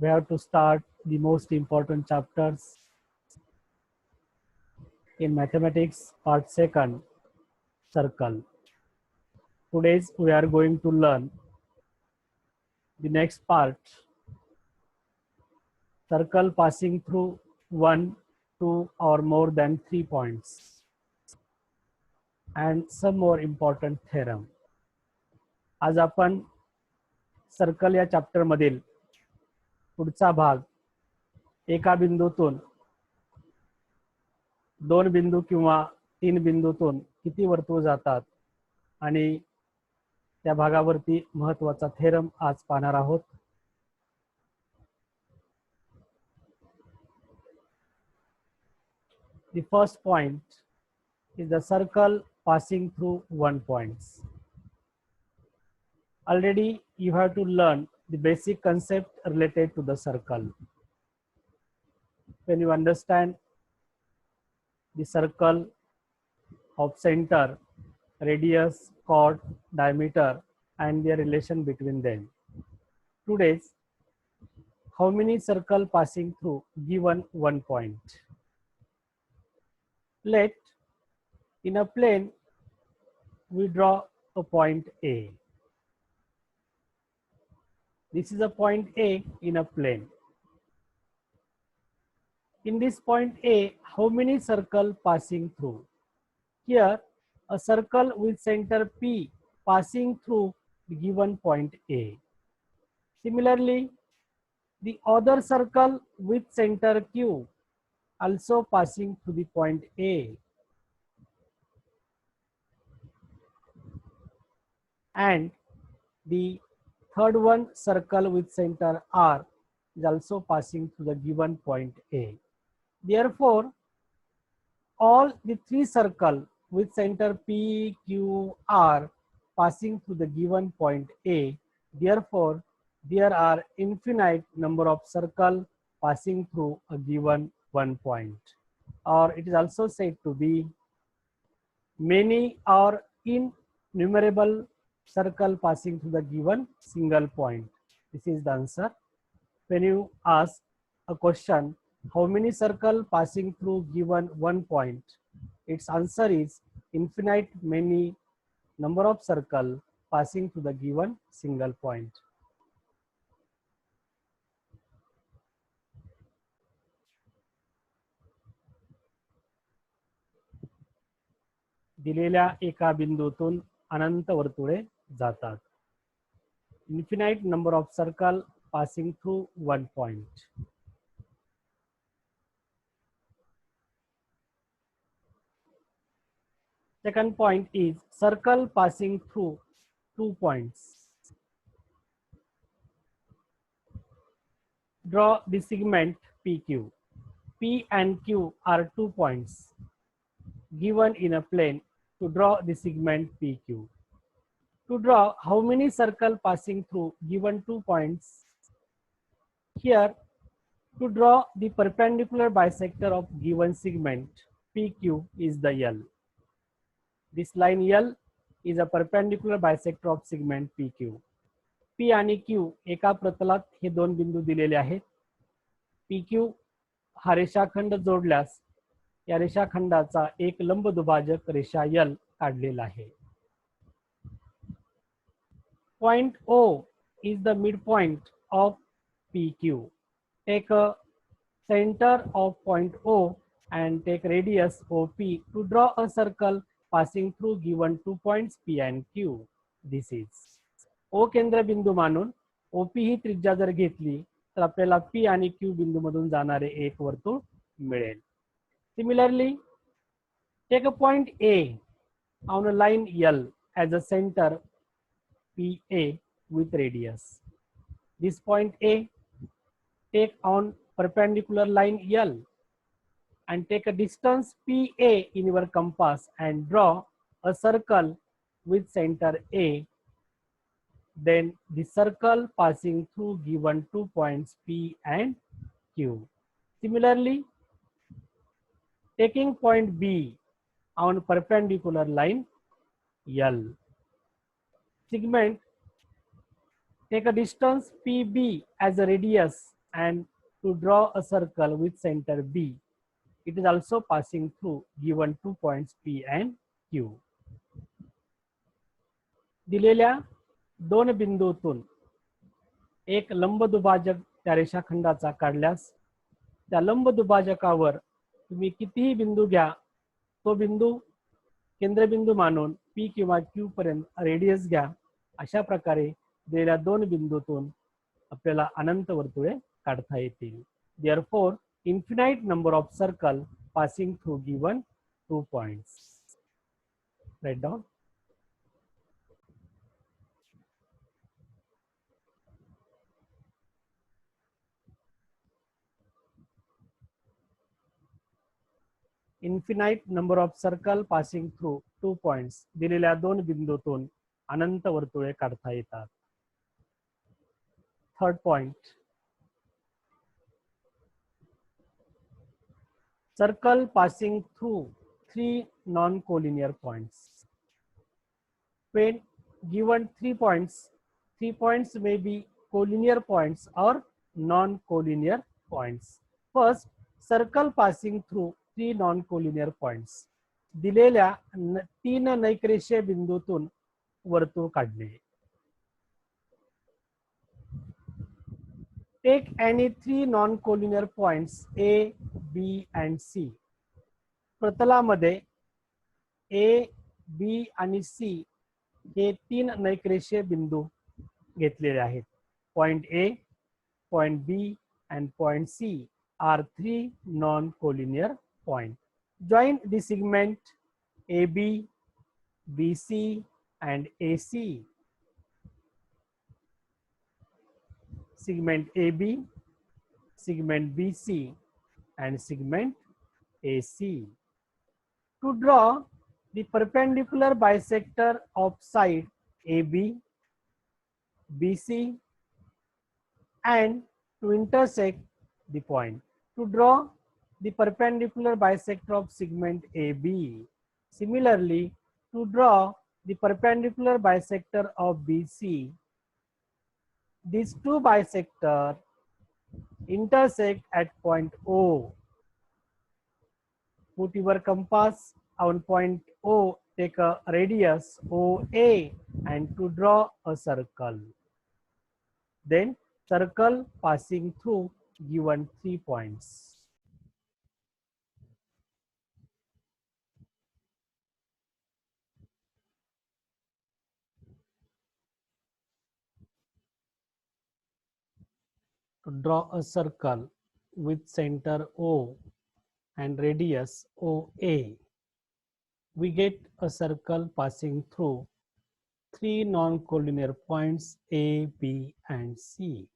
we have to start the most important chapters in mathematics, part second, circle. Today we are going to learn the next part, circle passing through one, two, or more than 3 points, and some more important theorem. आज आपण circle या chapter मधील पुढचा भाग, एका बिंदूतून दोन बिंदू किंवा तीन बिंदूतून किती वर्तुळ जातात आणि त्या भागावरती महत्त्वाचा थेरम आज पाहणार आहोत. The first point is the circle passing through one points. Already you have to learn the basic concept related to the circle. When you understand the circle of center, radius, chord, diameter, and their relation between them. Today, how many circle passing through given one point? Let in a plane we draw a point A. This is a point A in a plane. In this point A, how many circle passing through? Here, a circle with center P passing through the given point A. Similarly, the other circle with center Q also passing through the point A. And the third one circle with center R is also passing through the given point A. Therefore, all the three circles with center P, Q, R passing through the given point A. Therefore, there are infinite number of circles passing through a given one point. Or it is also said to be many or innumerable circle passing through the given single point. This is the answer. When you ask a question, how many circle passing through given one point? Its answer is infinite many number of circle passing through the given single point. दिलेल्या एका बिंदूतून अनंत वर्तुळे जातात. Infinite number of circle passing through one point. Second point is circle passing through 2 points. Draw the segment PQ. P and Q are 2 points given in a plane. To draw the segment PQ. To draw how many circle passing through given 2 points? Here, to draw the perpendicular bisector of given segment PQ is the L. This line L is a perpendicular bisector of segment PQ. P आणि Q एका प्रतलात हे दोन बिंदू दिलेले आहेत. PQ हा रेषाखंड जोडल्यास या रेषाखंडाचा एक लंब दुभाजक रेषा L काढलेला आहे. Point O is the midpoint of PQ. Take a center of point O and take radius OP to draw a circle passing through given 2 points P and Q. This is O केंद्र बिंदू मानून OP ही त्रिज्या जर घेतली तर आपल्याला P आणि Q बिंदू मधून जाणारे एक वर्तुळ मिळेल. Similarly, take a point A on a line L as a center PA with radius. This point A, take on perpendicular line L and take a distance PA in your compass and draw a circle with center A. Then the circle passing through given 2 points P and Q. Similarly, taking point B on perpendicular line L. Segment, take a distance PB as a radius and to draw a circle with center B. It is also passing through given 2 points P and Q. दिलेल्या दोन बिंदूतून एक लंबदुभाजक त्या रेषाखंडाचा काढल्यास त्या लंबदुभाजकावर तुम्ही कितीही बिंदू घ्या, तो बिंदू केंद्रबिंदू मानून P किंवा Q पर्यंत रेडियस घ्या. अशा प्रकारे दिलेल्या दोन बिंदूतून आपल्याला अनंत वर्तुळे काढता येतील. Therefore, infinite number of circle passing through given 2 points. Write down. Infinite number of circle passing through 2 points. दिलेल्या दोन बिंदूतून अनंत वर्तुळे काढता येतात. Third point. Circle passing through 3 non-collinear points. When given 3 points may be collinear points or non-collinear points. First, circle passing through 3 non-collinear points. दिलेल्या 3 नैकरेषीय बिंदूतून वर्तुळ काढणे. Take any 3 non-collinear points A, B and C. प्रतलामध्ये A, B आणि C हे 3 नैकरेषीय बिंदू घेतलेले आहेत. Point A, point B and point C are 3 non-collinear points. Join the segment AB, BC and AC. Segment AB, segment BC and segment AC. To draw the perpendicular bisector of side AB, BC and to intersect the point. To draw the perpendicular bisector of segment AB. Similarly, to draw the perpendicular bisector of BC, these two bisectors intersect at point O. Put your compass on point O, take a radius OA and to draw a circle. Then circle passing through given 3 points. To draw a circle with center O and radius OA, we get a circle passing through 3 non-collinear points A, B and C.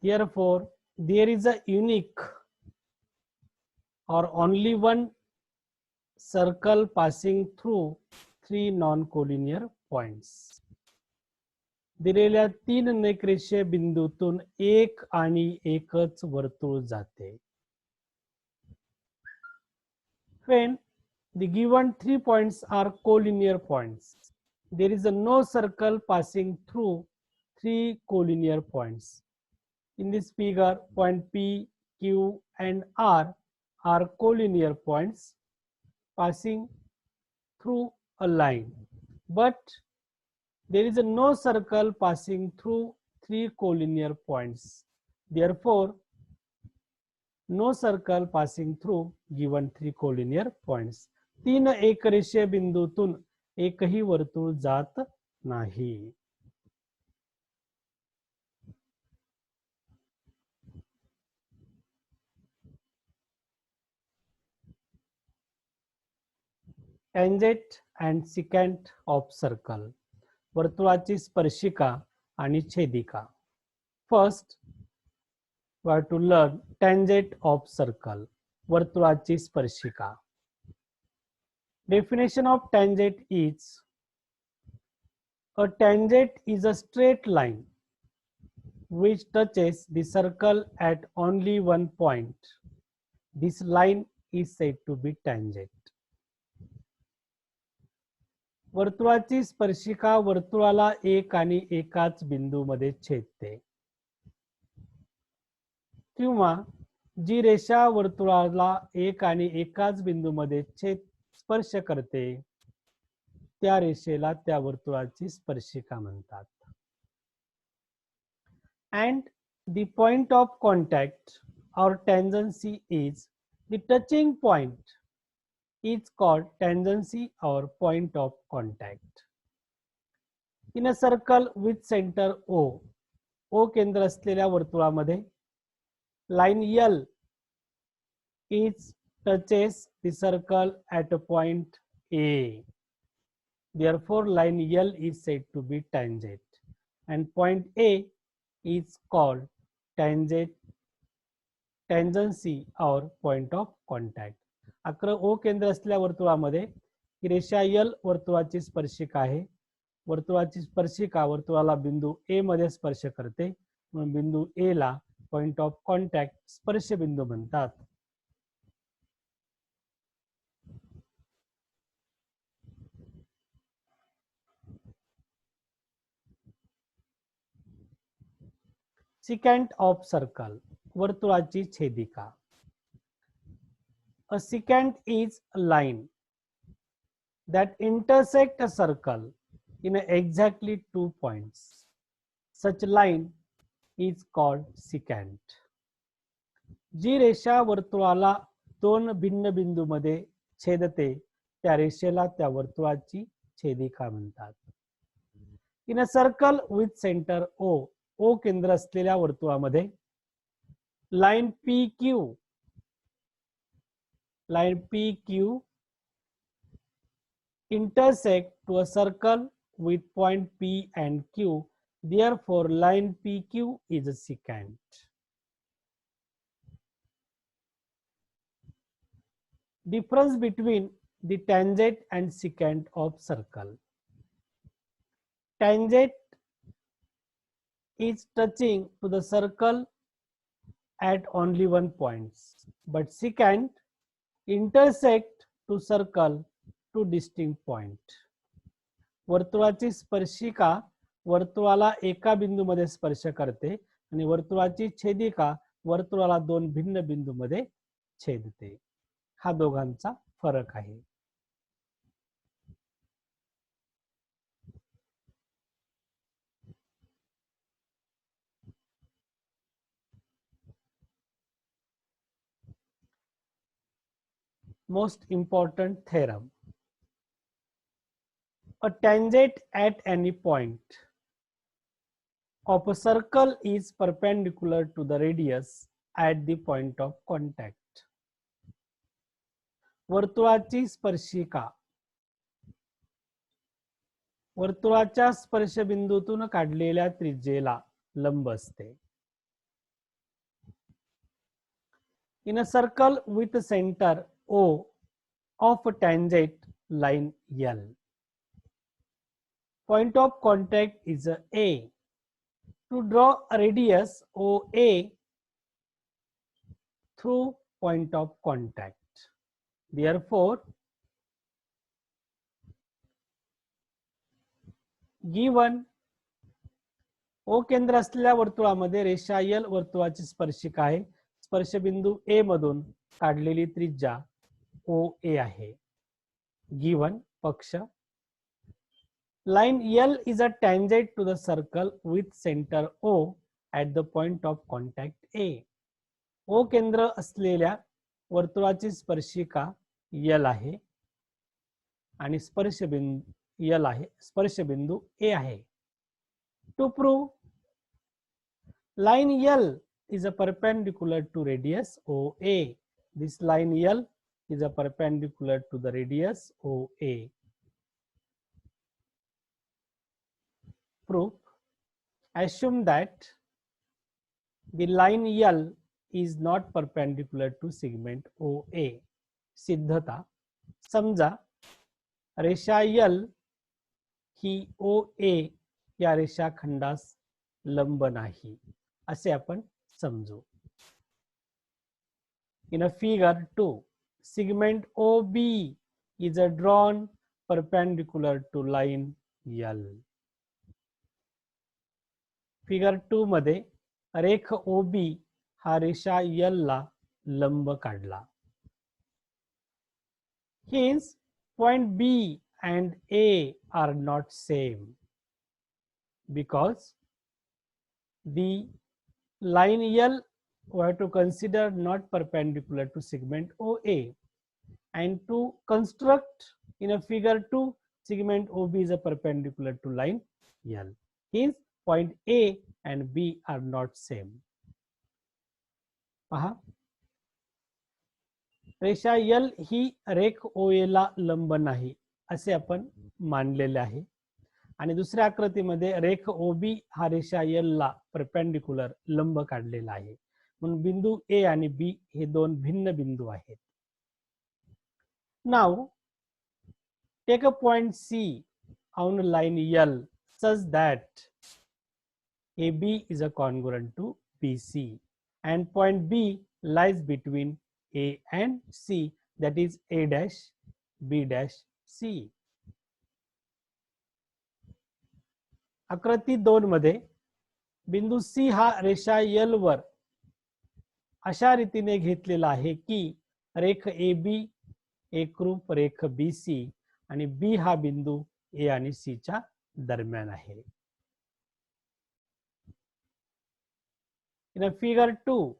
Therefore, there is a unique or only one circle passing through 3 non-collinear points. दिलेल्या 3 नैकरेषीय बिंदूतून एक आणि एकच वर्तुळ जाते. When the given 3 points are collinear points, there is no circle passing through 3 collinear points. In this figure, point P, Q and R are collinear points passing through a line, but there is no circle passing through 3 collinear points. Therefore, no circle passing through given 3 collinear points. 3 एकरेषीय बिंदूतून एकही वर्तुळ जात नाही. Tangent and secant of circle. वर्तुळाची स्पर्शिका आणि छेदिका. First, we have to learn tangent of circle. वर्तुळाची स्पर्शिका. Definition of tangent is: a tangent is a straight line which touches the circle at only one point. This line is said to be tangent. वर्तुळाची स्पर्शिका वर्तुळाला एक आणि एकाच बिंदूमध्ये छेदते, किंवा जी रेषा वर्तुळाला एक आणि एकाच बिंदूमध्ये स्पर्श करते त्या रेषेला त्या वर्तुळाची स्पर्शिका म्हणतात. And the point of contact or tangency is the touching point is called tangency or point of contact. In a circle with center O केंद्र असलेल्या वर्तुळामध्ये line L is touches the circle at a point A. Therefore, line L is said to be tangent, and point A is called tangency or point of contact. अक्र O केंद्र असलेल्या वर्तुळामध्ये ही रेषा L वर्तुळाची स्पर्शिका आहे. वर्तुळाची स्पर्शिका वर्तुळाला बिंदू A मध्ये स्पर्श करते, म्हणून बिंदू A ला पॉइंट ऑफ कॉन्टॅक्ट स्पर्श बिंदू म्हणतात. Secant of circle, वर्तुळाची छेदिका. A secant is a line that intersect a circle in exactly 2 points. Such line is called secant. जी रेषा वर्तुळाला दोन भिन्न बिंदूमध्ये छेदते त्या रेषेला त्या वर्तुळाची छेदिका म्हणतात. In a circle with centre O केंद्र असलेल्या वर्तुळामध्ये line PQ intersect to a circle with point P and Q. Therefore, line PQ is a secant. Difference between the tangent and secant of circle. Tangent is touching to the circle at only one point, but secant intersect to circle to distinct point. वर्तुळाची स्पर्शिका वर्तुळाला एका बिंदूमध्ये स्पर्श करते आणि वर्तुळाची छेदिका वर्तुळाला दोन भिन्न बिंदूमध्ये छेदते. हा दोघांचा फरक आहे. Most important theorem. A tangent at any point of a circle is perpendicular to the radius at the point of contact. वर्तुळाची स्पर्शिका वर्तुळाच्या स्पर्शबिंदूतून काढलेल्या त्रिज्येला लंब असते. In a circle with center O of a tangent line L, point of contact is A. To draw a radius OA through point of contact. Therefore, given O केंद्र असलेल्या वर्तुळामध्ये रेषा L वर्तुळाची स्पर्शिका आहे. स्पर्शबिंदू A मधून काढलेली त्रिज्या OA आहे. Given पक्ष line L is a tangent to the circle with center O at the point of contact A. O केंद्र असलेल्या वर्तुळाची स्पर्शिका L आहे आणि स्पर्शबिंदू A आहे. To prove line L is a perpendicular to radius OA. This line L is a perpendicular to the radius OA. Proof. Assume that the line L is not perpendicular to segment OA. सिद्धता. समजा रेषा L ही OA या रेषाखंडास लंब नाही असे आपण समजू. In a figure 2, segment OB is drawn perpendicular to line L. Figure 2 मध्ये रेख OB हा रेषा L ला लंब काढला. Hence, point B and A are not same because the line L we have to consider not perpendicular to segment OA, and to construct in a figure 2 segment OB is a perpendicular to line L. Hence, point A and B are not same. पहा, रेषा L ही रेख OA ला लंब नाही असे आपण मानलेले आहे. आणि दुसऱ्या आकृतीमध्ये रेख OB हा रेषा L ला परपेंडिक्युलर लंब काढलेला आहे. म्हणून बिंदू A आणि B हे दोन भिन्न बिंदू आहेत. Now take a point C on line L such that AB is a congruent to BC and point B lies between A and C, that is A dash B dash C. आकृती 2 मध्ये बिंदू C हा रेषा L वर अशा रीतीने घेतलेला आहे की रेख AB एकरूप रेख BC आणि B हा बिंदू A आणि C च्या दरम्यान आहे. In a figure 2,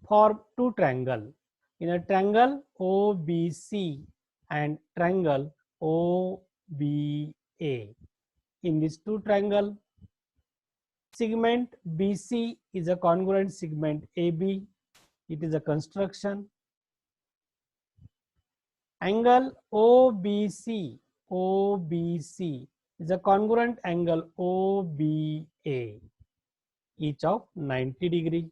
form two triangle. In a triangle OBC and triangle OBA. In these two triangle, segment BC is a congruent segment AB. It is a construction. Angle OBC is a congruent angle OBA, each of 90 degree.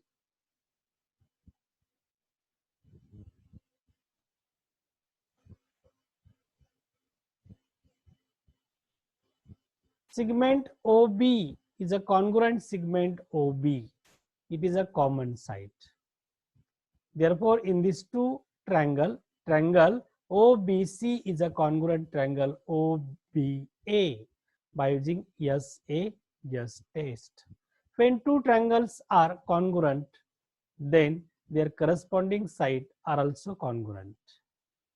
Segment OB is a congruent segment OB. It is a common side. Therefore, in these two triangle OBC is a congruent triangle OBA by using SAS test. When two triangles are congruent, then their corresponding sides are also congruent.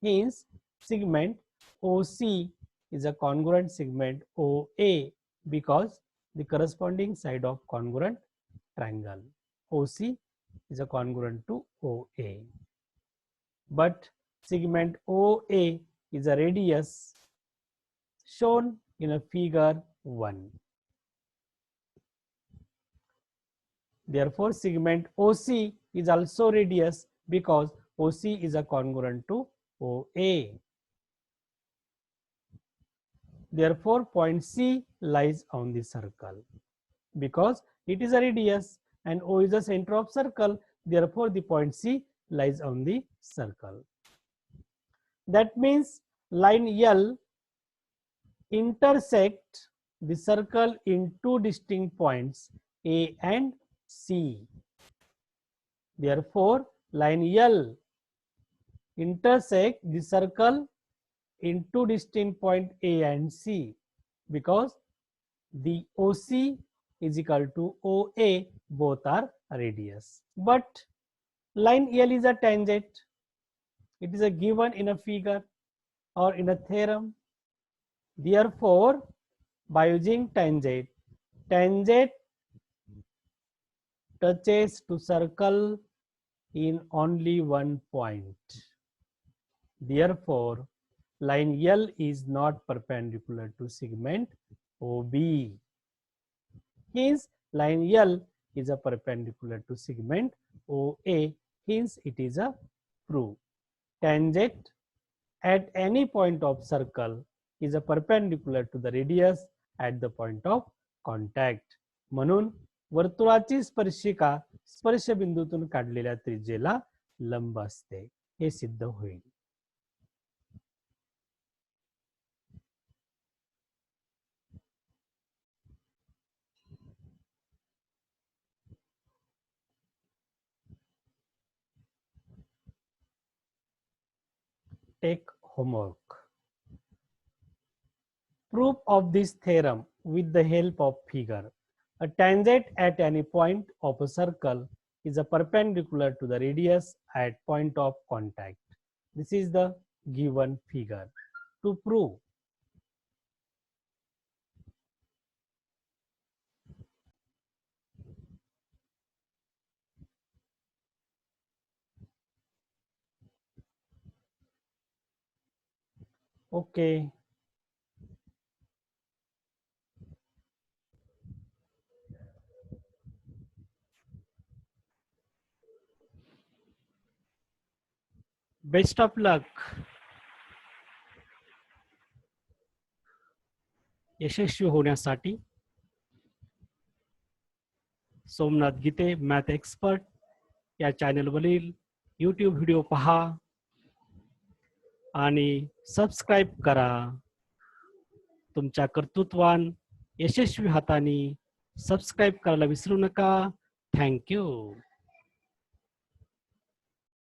Hence, segment OC is a congruent segment OA because the corresponding side of congruent triangle OC is a congruent to OA. But segment OA is a radius shown in a figure 1. Therefore, segment OC is also radius because OC is a congruent to OA. Therefore, point C lies on the circle because it is a radius and O is the center of circle. Therefore, the point C lies on the circle. That means line L intersect the circle in two distinct points A and C. Therefore, line L intersect the circle in two distinct points A and C because the OC is equal to OA, both are radius. But line L is a tangent. It is a given in a figure or in a theorem. Therefore, by using tangent touches to circle in only one point. Therefore, line L is not perpendicular to segment OB. Hence, line L is a perpendicular to segment OA. Hence, it is a proof. Tangent at any point of circle is a perpendicular to the radius at the point of contact. म्हणून वर्तुळाची स्पर्शिका स्पर्शबिंदूतून काढलेल्या त्रिज्येला लंब असते, हे सिद्ध होईल. Take homework. Proof of this theorem with the help of figure. A tangent at any point of a circle is a perpendicular to the radius at point of contact. This is the given figure. To prove, okay, best of luck. यशस्वी होण्यासाठी सोमनाथ गीते math expert या चॅनलवरील YouTube video पहा आणि subscribe करा. तुमच्या कर्तृत्वान यशस्वी हाताने subscribe करायला विसरू नका. थँक्यू.